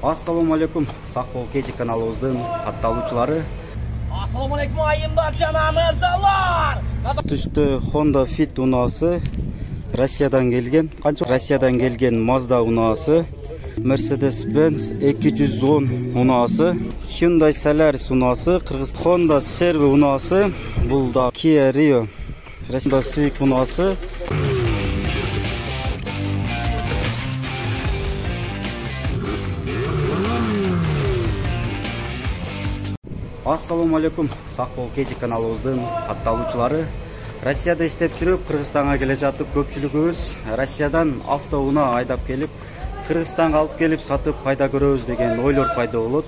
Ассаламу алейкум, сак бол кежи каналыбыздын катталуучулары. Ассаламу алейкум айымдар жана мырзалар. Түштө Honda Fit унаасы, Россиядан келген, Россиядан келген Mazda унаасы, Mercedes-Benz 210 унаасы, Hyundai Solaris унаасы, Кыргыз Honda Servi унаасы, бул да Kia Rio, Honda Civic унаасы. Ассаламу алейкум, сак бол кежи каналыбыздын катталуучулары. Россияда иштеп жүрүп, Кыргызстанга келе жатып, көпчүлүгүбүз Россиядан автоунаа айдап келип, Кыргызстанга алып келип сатып пайда көрөбүз деген ойлор пайда болот.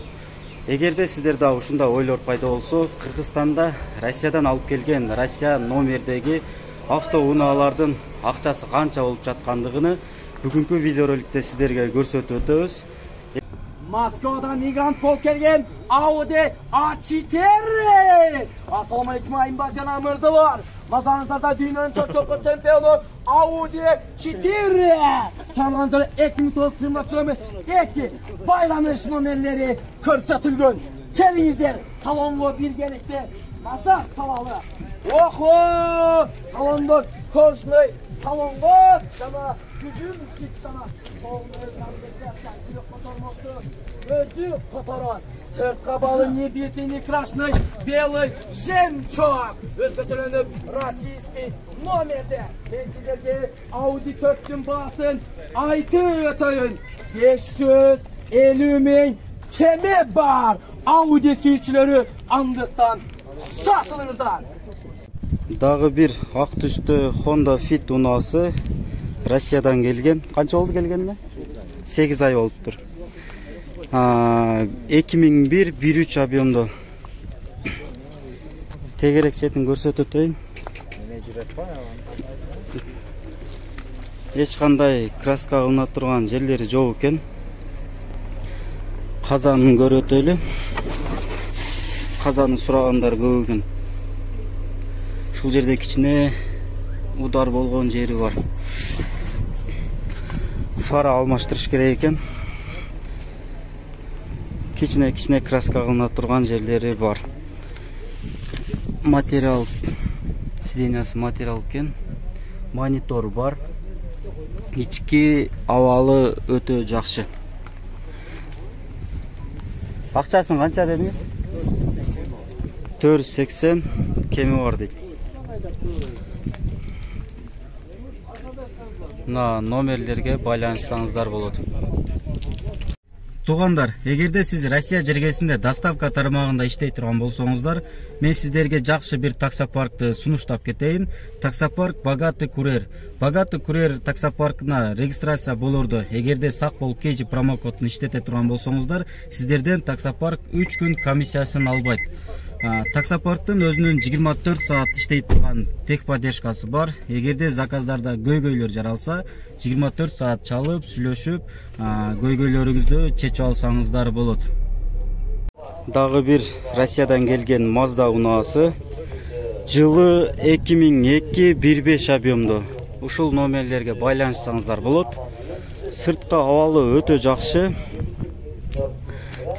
Эгерде сиздерде ушундай ойлор пайда болсо, Кыргызстанда Россиядан алып келген Россия номердеги автоунаалардын акчасы канча болуп жаткандыгын бүгүнкү видеороликте сиздерге көрсөтүп өтөбүз. Moskvadan migrant pol kelgen Audi A4. Assalamu aleykum ayımbar jana mırzalar. Mazanızlarda dünyanın çok çempionu Audi A4. Çalanları 2009 kıymetli 2 baylanış numerleri ko'rsatilgan. Kelingizler salonlu birgelikte mazar salalı. Oho! Salonda ko'rishni salonga jana gücüm git sana. Özü kotoran, sırtka balı nebetini krasnay, belay, жемчуг. Özgeçelenip Российский номerde. Ben sizlerge Audi 4'ün basın, aytı ötöyün. 550 bin keme var. Audi sürücüleri andıktan şaşılınızlar. Дагы бир ак түстө Honda Fit унаасы Россиядан келген. Канча болду келгенине? 8 ай болуптур. 2001 1.3 объемдо. Тегерек четин көрсөтүп өтөйүн. Эч кандай краска кылына турган жерлери жок экен. Казанын көрүп өтөлү. Казанын сурагандар көп экен. Ушул жерде кичине удар болгон жери бар. Фара алмаштырыш керек экен. Кичине краска кылына турган жерлери бар. Материал сидениясы материал экен. Монитор бар. Ички абалы өтө жакшы. Акчасын канча дедиңиз? 480 кеми бар дейт. Номерлерге байланышсаңыздар болот. Тугандар, эгерде сиз Россия жергесинде доставка тармагында иштей турган болсоңуздар, мен сиздерге жакшы бир таксопаркты сунуштап кетейин. Таксопарк Богатый Курьер. Богатый Курьер таксопаркына регистрация болорду. Эгерде сак болуп кежи промокодун иштете турган болсоңуздар, сиздерден таксопарк 3 күн комиссиясын албайт. Таксопарктын өзүнүн 24 саат иштей турган техподдержкасы бар. Эгерде заказдарда көйгөйлөр жаралса, 24 саат чалып, сүйлөшүп, көйгөйлөрүңүздү чечип алсаңыздар болот. Дагы бир Россиядан келген Mazda унаасы, жылы 2002 1.5 объемдо. Ушул номерлерге байланышсаңыздар болот. Сыртка абалы өтө жакшы.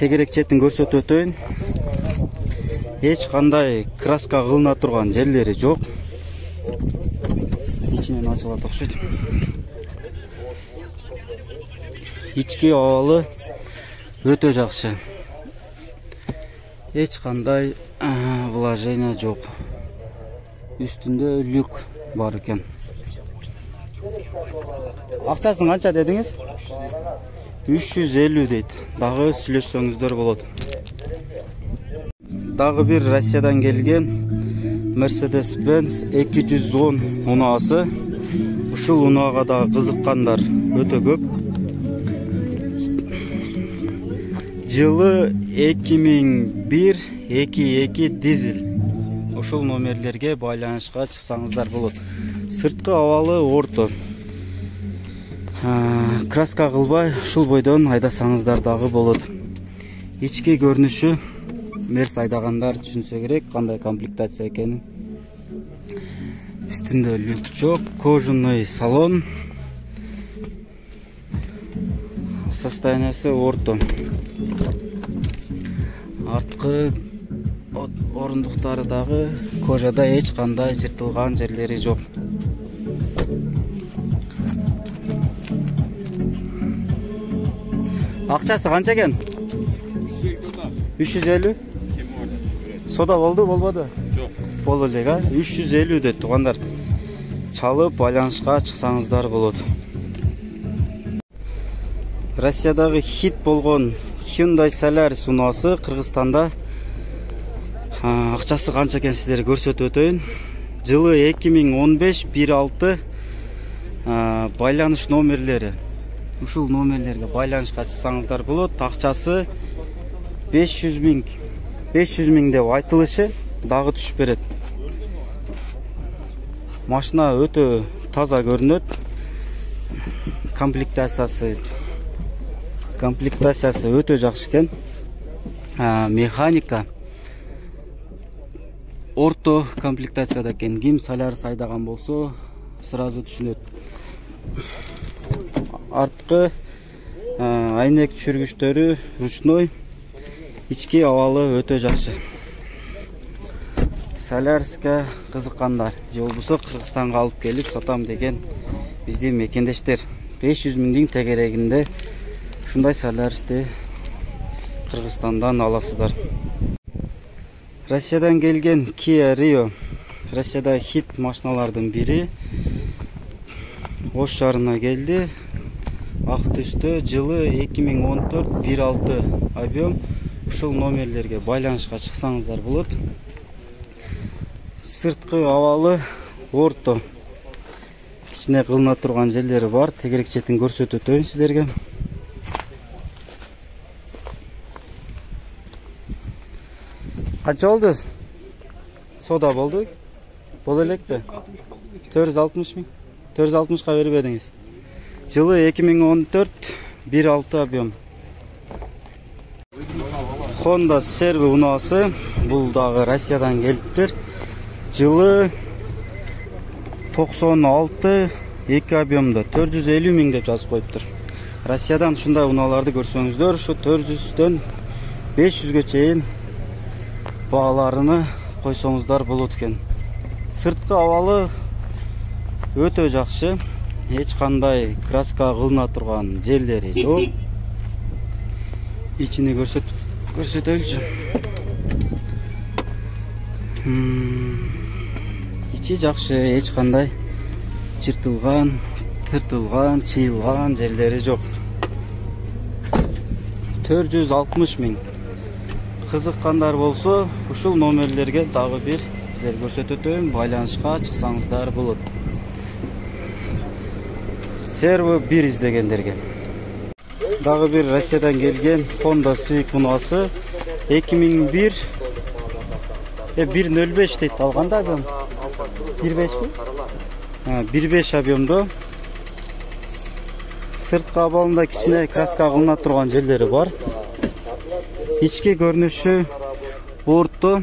Тегерек четин көрсөтүп өтөйүн. Эч кандай краска кылына турган жерлери жок. Ичинен ачылат окшойт. Ички абалы өтө жакшы. Эч кандай вложение жок. Үстүндө люк бар экен. Акчасын канча дедиңиз? 350 дейт. Дагы сүйлөшсөңүздөр болот. Дагы бир Россиядан келген Mercedes-Benz 210 унаасы. Ушул унаага да кызыккандар өтө көп. Жылы 2001 22 дизель. Ушул номерлерге байланышка чыксаңыздар болот. Сырткы абалы орто. Краска кылбай ушул бойдон айдасаңыздар дагы болот. Ички көрүнүшү Мерс айдагандар түшүнсө керек, кандай комплектация экенин. Üstünde lük çok. Кожаный салон. состояниясы орто. Арткы орундуктары дагы кожада эч кандай жыртылган жерлери жок. Акчасы канча экен? 350. Сода болду, болбоду? Жок. Болду элек, а? 350 деп туугандар. Чалып байланышка чыксаңыздар болот. Россиядагы хит болгон Hyundai Solaris унаасы Кыргызстанда акчасы канча экен сиздерге көрсөтүп өтөйүн. Жылы 2015-16 байланыш номерлери. Ушул номерлерге байланышка чыксаңыздар болот. Акчасы 500 миң. 500 миң деп айтылышы дагы түшүп берет. Машина өтө таза көрүнөт. Комплектациясы өтө жакшы экен. Механика орто комплектацияда экен. Ким Solaris айдаган болсо, сразу түшүнөт. Арткы айнек түшүргүчтөрү ручной. Ички абалы өтө жакшы. Solaris'ка кызыккандар же болбосо Кыргызстанга алып келип сатам деген биздин мекендештер 500 миңдин тегерегинде ушундай Solaris'ти Кыргызстандан аласыздар. Россиядан келген Kia Rio. Россияда хит машиналардын бири. Ош шаарына келди. Ак түстө, жылы 2014-16 объем. Ушул номерлерге байланышка чыксаңыздар болот. Сырткы абалы орто. Кичине кылына турган жерлери бар. Тегерек четин көрсөтүп өтөйүн сиздерге. Канча болду? Сода болду. Боло элекпи? 460 миң. 460ка бербедиңиз. Жылы 2014-16 объем. Honda Servi унаасы. Бул дагы Россиядан келиптир. Жылы 96 2 объемда 450 миң деп жазып коюптур. Россиядан ушундай унааларды көрсөңүздөр, ушу 400дөн 500ге чейин бааларыны койсоңуздар болот экен. Сырткы абалы өтө жакшы. Эч кандай краска кылына турган жерлери жок. Ичини көрсөтөлчү. Ичи жакшы, эч кандай жыртылган, тыртылган, чыйылган жерлери жок. 460 миң. Кызыккандар болсо, ушул номерлерге дагы бир сиздерге көрсөтүп өтөйүн, байланышка чыксаңыздар болот. Servo 1 издегендерге. Дагы бир Россиядан келген Honda Civic унаасы 2001 105 дейт алганда объем. 15 ми? 15 объемдо. Сырткы абалында кичине краска кылына турган жерлери бар. Ички көрүнүшү орто.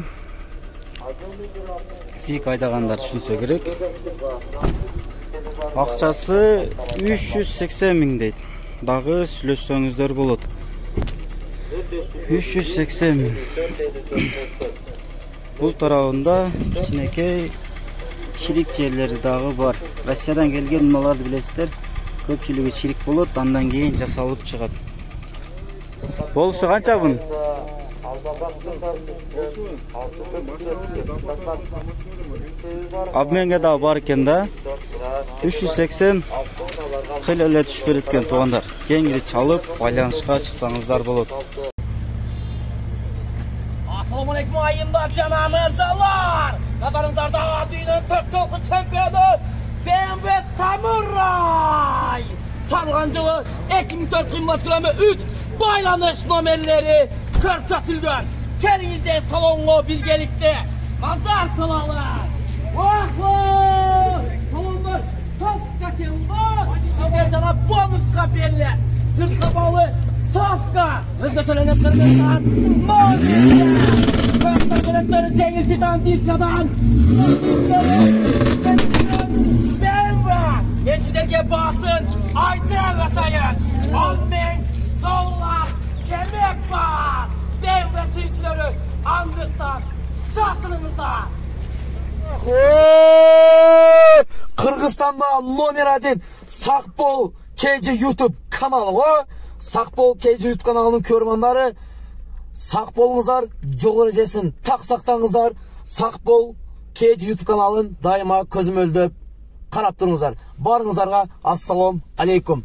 Civic айдагандар түшүнсө керек. Акчасы 380 миң дейт. Дагы сүйлөшсөңүздөр болот. 380 миң. Бул тарабында кичинекей чирик жерлери дагы бар. Россиядан келген унааларды билесиздер, көпчүлүгү чирик болот, андан кийин жасалып чыгат. Болушу канча бун? Обменге да бар экен да. 380 кыл эле түшүп берет экен туугандар. Кеңири чалып, байланышка чыксаңыздар болот. Assalamu alaikum ayımlar canımızlar. Nazarınızda dünyanın 4 yıllık çempiyonu BMW Samuray. Çalgancılığı 2004 kıymat kilomü 3 baylanış nomerleri körsettilgen. Kerinizde salonlu bilgelikte nazar kılalar. Vahvah! Salonlar top kaçırıldı. Bir sana bonuska belli. Sırt kapalı Toska. Hızlı söylenip kırmızıdan. Mağdurlar. Köfte kırıkları Cengil Titan Diska'dan. Ben var. Gençlerge basın. Ayda katayın. Almen Karşınızda. Kırgızstanda номер 1 Sakbol KG YouTube kanalı. Sakbol KG YouTube kanalının körmanları. Sak bolуңуздар, жол эрежесин так сактаңыздар. Sakbol KG YouTube kanalын дайыма көзөмөлдөп карап туруңуздар. Барыңыздарга ассалам алейкум.